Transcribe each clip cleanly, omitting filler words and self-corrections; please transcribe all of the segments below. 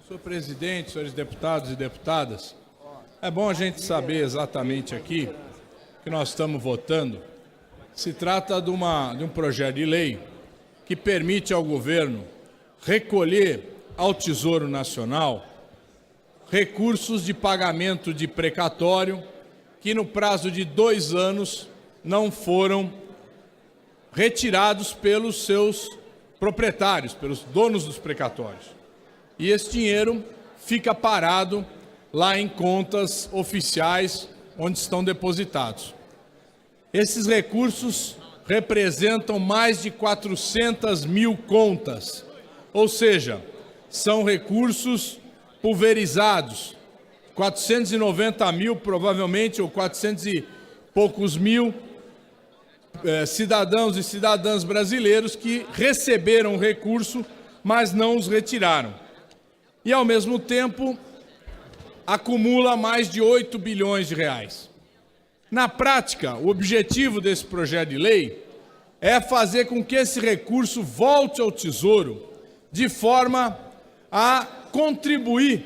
Senhor presidente, senhores deputados e deputadas, é bom a gente saber exatamente aqui o que nós estamos votando. Se trata de um projeto de lei que permite ao governo recolher ao Tesouro Nacional recursos de pagamento de precatório que no prazo de 2 anos não foram retirados pelos seus proprietários, pelos donos dos precatórios. E esse dinheiro fica parado lá em contas oficiais onde estão depositados. Esses recursos representam mais de 400 mil contas, ou seja, são recursos pulverizados, 490 mil provavelmente, ou 400 e poucos mil cidadãos e cidadãs brasileiros que receberam o recurso, mas não os retiraram. E, ao mesmo tempo, acumula mais de 8 bilhões de reais. Na prática, o objetivo desse projeto de lei é fazer com que esse recurso volte ao Tesouro de forma a contribuir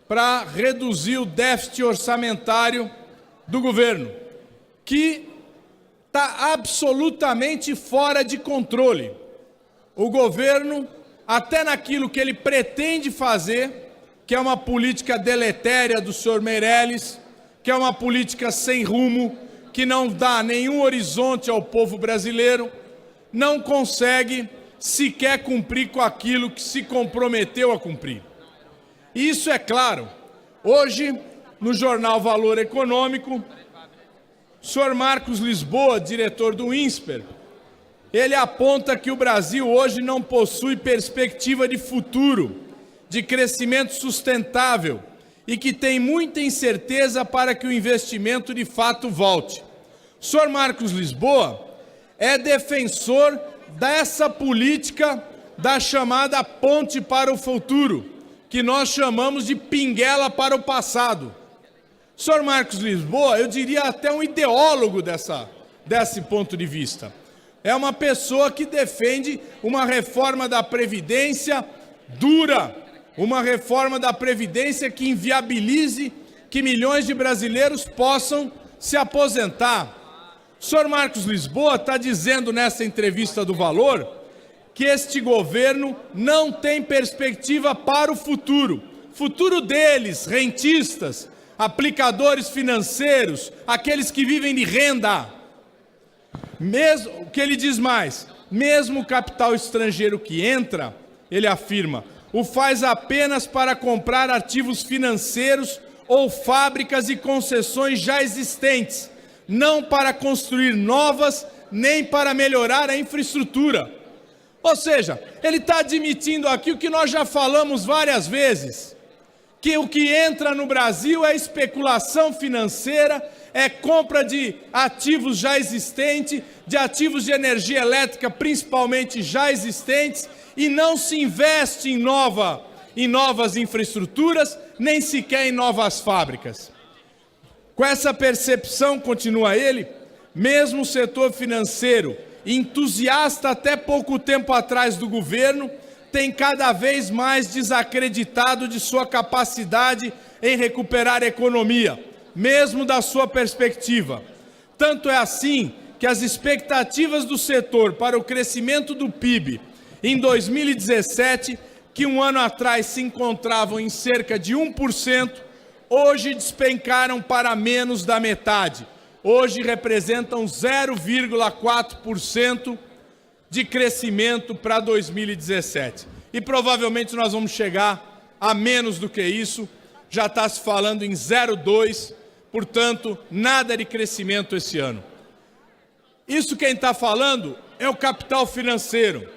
para reduzir o déficit orçamentário do governo, que está absolutamente fora de controle. O governo, até naquilo que ele pretende fazer, que é uma política deletéria do senhor Meirelles, que é uma política sem rumo, que não dá nenhum horizonte ao povo brasileiro, não consegue sequer cumprir com aquilo que se comprometeu a cumprir. E isso é claro. Hoje, no jornal Valor Econômico, o senhor Marcos Lisboa, diretor do INSPER, ele aponta que o Brasil hoje não possui perspectiva de futuro, de crescimento sustentável e que tem muita incerteza para que o investimento de fato volte. O senhor Marcos Lisboa é defensor dessa política da chamada ponte para o futuro, que nós chamamos de pinguela para o passado. O senhor Marcos Lisboa, eu diria até um ideólogo desse ponto de vista. É uma pessoa que defende uma reforma da Previdência dura, uma reforma da Previdência que inviabilize que milhões de brasileiros possam se aposentar. O senhor Marcos Lisboa está dizendo nessa entrevista do Valor que este governo não tem perspectiva para o futuro. Futuro deles, rentistas, aplicadores financeiros, aqueles que vivem de renda. Mesmo, o que ele diz mais? Mesmo o capital estrangeiro que entra, ele afirma, o faz apenas para comprar ativos financeiros ou fábricas e concessões já existentes, não para construir novas, nem para melhorar a infraestrutura. Ou seja, ele está admitindo aqui o que nós já falamos várias vezes, que o que entra no Brasil é especulação financeira, é compra de ativos já existentes, de ativos de energia elétrica principalmente já existentes, e não se investe em novas infraestruturas, nem sequer em novas fábricas. Com essa percepção, continua ele, mesmo o setor financeiro, entusiasta até pouco tempo atrás do governo, tem cada vez mais desacreditado de sua capacidade em recuperar a economia, mesmo da sua perspectiva. Tanto é assim que as expectativas do setor para o crescimento do PIB em 2017, que um ano atrás se encontravam em cerca de 1%, hoje despencaram para menos da metade. Hoje representam 0,4% de crescimento para 2017. E provavelmente nós vamos chegar a menos do que isso, já está se falando em 0,2%, portanto, nada de crescimento esse ano. Isso quem está falando é o capital financeiro.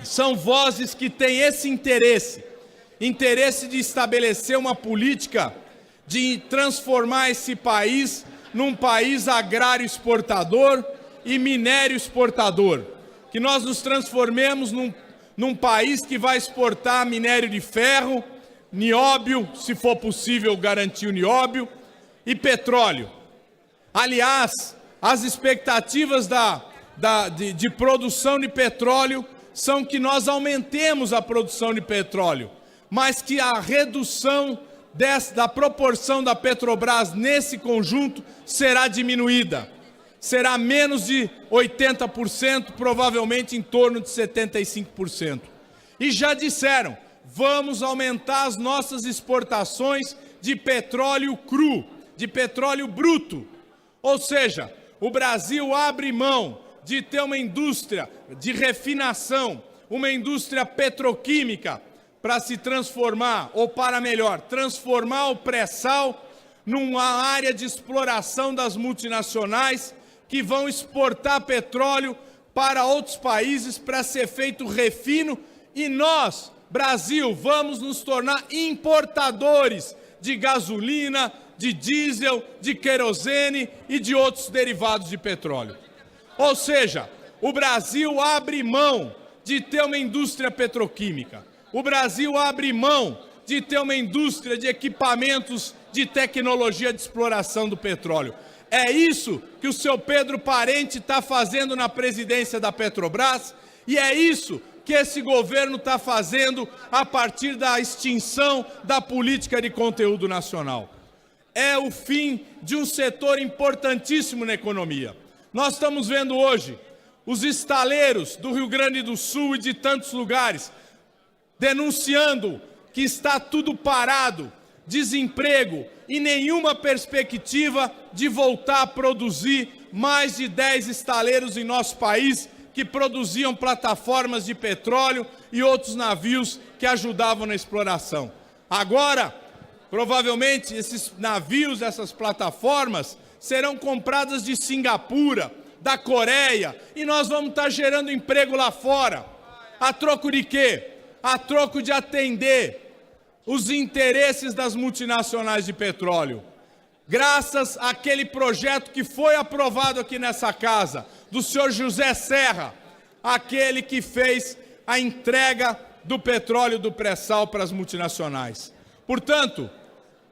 São vozes que têm esse interesse de estabelecer uma política de transformar esse país num país agrário exportador e minério exportador. Que nós nos transformemos num país que vai exportar minério de ferro, nióbio, se for possível garantir o nióbio, e petróleo. Aliás, as expectativas de produção de petróleo são que nós aumentemos a produção de petróleo. mas que a redução da proporção da Petrobras nesse conjunto será diminuída. Será menos de 80%, provavelmente em torno de 75%. E já disseram, vamos aumentar as nossas exportações de petróleo cru, de petróleo bruto. Ou seja, o Brasil abre mão de ter uma indústria de refinação, uma indústria petroquímica, para se transformar, ou para melhor, transformar o pré-sal numa área de exploração das multinacionais que vão exportar petróleo para outros países para ser feito refino, e nós, Brasil, vamos nos tornar importadores de gasolina, de diesel, de querosene e de outros derivados de petróleo. Ou seja, o Brasil abre mão de ter uma indústria petroquímica. O Brasil abre mão de ter uma indústria de equipamentos de tecnologia de exploração do petróleo. É isso que o seu Pedro Parente está fazendo na presidência da Petrobras, e é isso que esse governo está fazendo a partir da extinção da política de conteúdo nacional. É o fim de um setor importantíssimo na economia. Nós estamos vendo hoje os estaleiros do Rio Grande do Sul e de tantos lugares denunciando que está tudo parado, desemprego e nenhuma perspectiva de voltar a produzir. Mais de 10 estaleiros em nosso país que produziam plataformas de petróleo e outros navios que ajudavam na exploração. Agora, provavelmente, esses navios, essas plataformas, serão compradas de Singapura, da Coreia, e nós vamos estar gerando emprego lá fora. A troco de quê? A troco de atender os interesses das multinacionais de petróleo. Graças àquele projeto que foi aprovado aqui nessa casa, do senhor José Serra, aquele que fez a entrega do petróleo do pré-sal para as multinacionais. Portanto,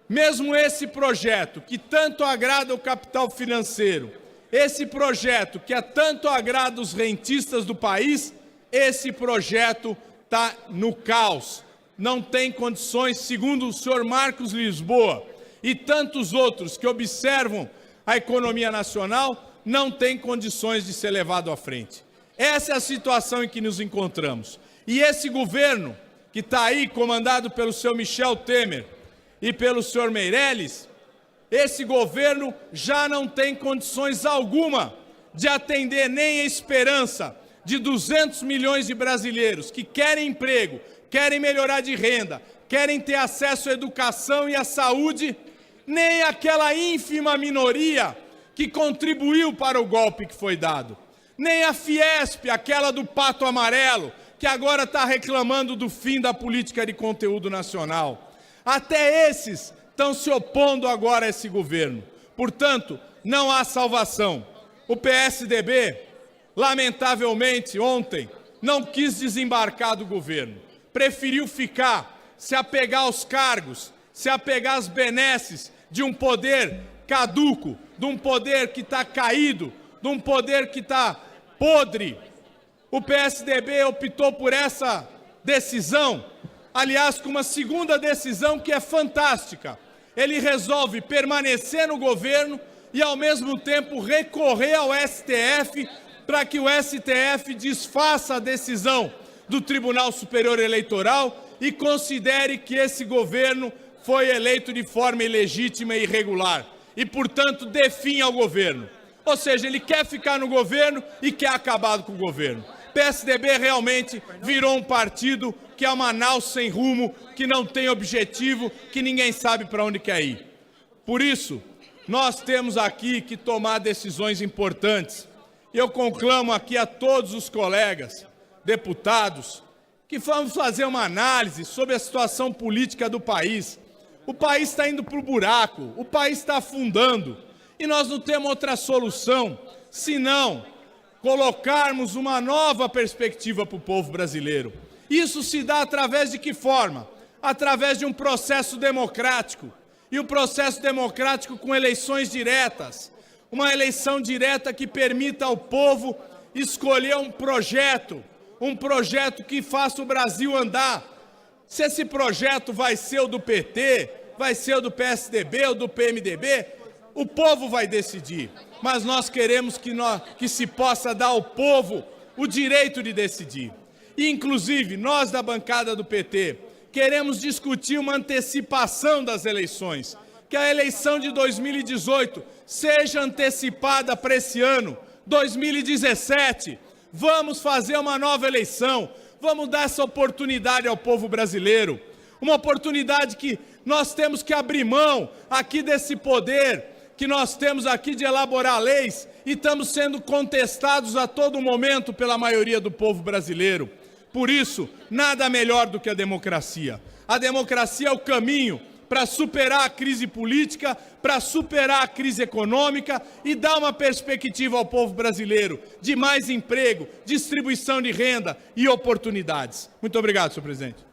mesmo esse projeto que tanto agrada o capital financeiro, esse projeto que tanto agrada os rentistas do país, esse projeto está no caos. Não tem condições, segundo o senhor Marcos Lisboa e tantos outros que observam a economia nacional, não tem condições de ser levado à frente. Essa é a situação em que nos encontramos. E esse governo, que está aí comandado pelo senhor Michel Temer e pelo senhor Meirelles, esse governo já não tem condições alguma de atender nem a esperança de 200 milhões de brasileiros que querem emprego, querem melhorar de renda, querem ter acesso à educação e à saúde, nem aquela ínfima minoria que contribuiu para o golpe que foi dado, nem a Fiesp, aquela do Pato Amarelo, que agora está reclamando do fim da política de conteúdo nacional. Até esses estão se opondo agora a esse governo. Portanto, não há salvação. O PSDB, lamentavelmente, ontem, não quis desembarcar do governo. Preferiu ficar, se apegar aos cargos, se apegar às benesses de um poder caduco, de um poder que está caído, de um poder que está podre. O PSDB optou por essa decisão, aliás, com uma segunda decisão que é fantástica. Ele resolve permanecer no governo e, ao mesmo tempo, recorrer ao STF para que o STF desfaça a decisão do Tribunal Superior Eleitoral e considere que esse governo foi eleito de forma ilegítima e irregular e, portanto, dê fim ao governo. Ou seja, ele quer ficar no governo e quer acabar com o governo. PSDB realmente virou um partido que é uma nau sem rumo, que não tem objetivo, que ninguém sabe para onde quer ir. Por isso, nós temos aqui que tomar decisões importantes. Eu conclamo aqui a todos os colegas, deputados, que vamos fazer uma análise sobre a situação política do país. O país está indo para o buraco, o país está afundando, e nós não temos outra solução, senão colocarmos uma nova perspectiva para o povo brasileiro. Isso se dá através de que forma? Através de um processo democrático. E um processo democrático com eleições diretas. Uma eleição direta que permita ao povo escolher um projeto que faça o Brasil andar. Se esse projeto vai ser o do PT, vai ser o do PSDB ou do PMDB, o povo vai decidir. Mas nós queremos que se possa dar ao povo o direito de decidir. E, inclusive, nós da bancada do PT queremos discutir uma antecipação das eleições, que a eleição de 2018 seja antecipada para esse ano, 2017. Vamos fazer uma nova eleição, vamos dar essa oportunidade ao povo brasileiro, uma oportunidade que nós temos que abrir mão aqui desse poder que nós temos aqui de elaborar leis e estamos sendo contestados a todo momento pela maioria do povo brasileiro. Por isso, nada melhor do que a democracia. A democracia é o caminho para superar a crise política, para superar a crise econômica e dar uma perspectiva ao povo brasileiro de mais emprego, distribuição de renda e oportunidades. Muito obrigado, senhor presidente.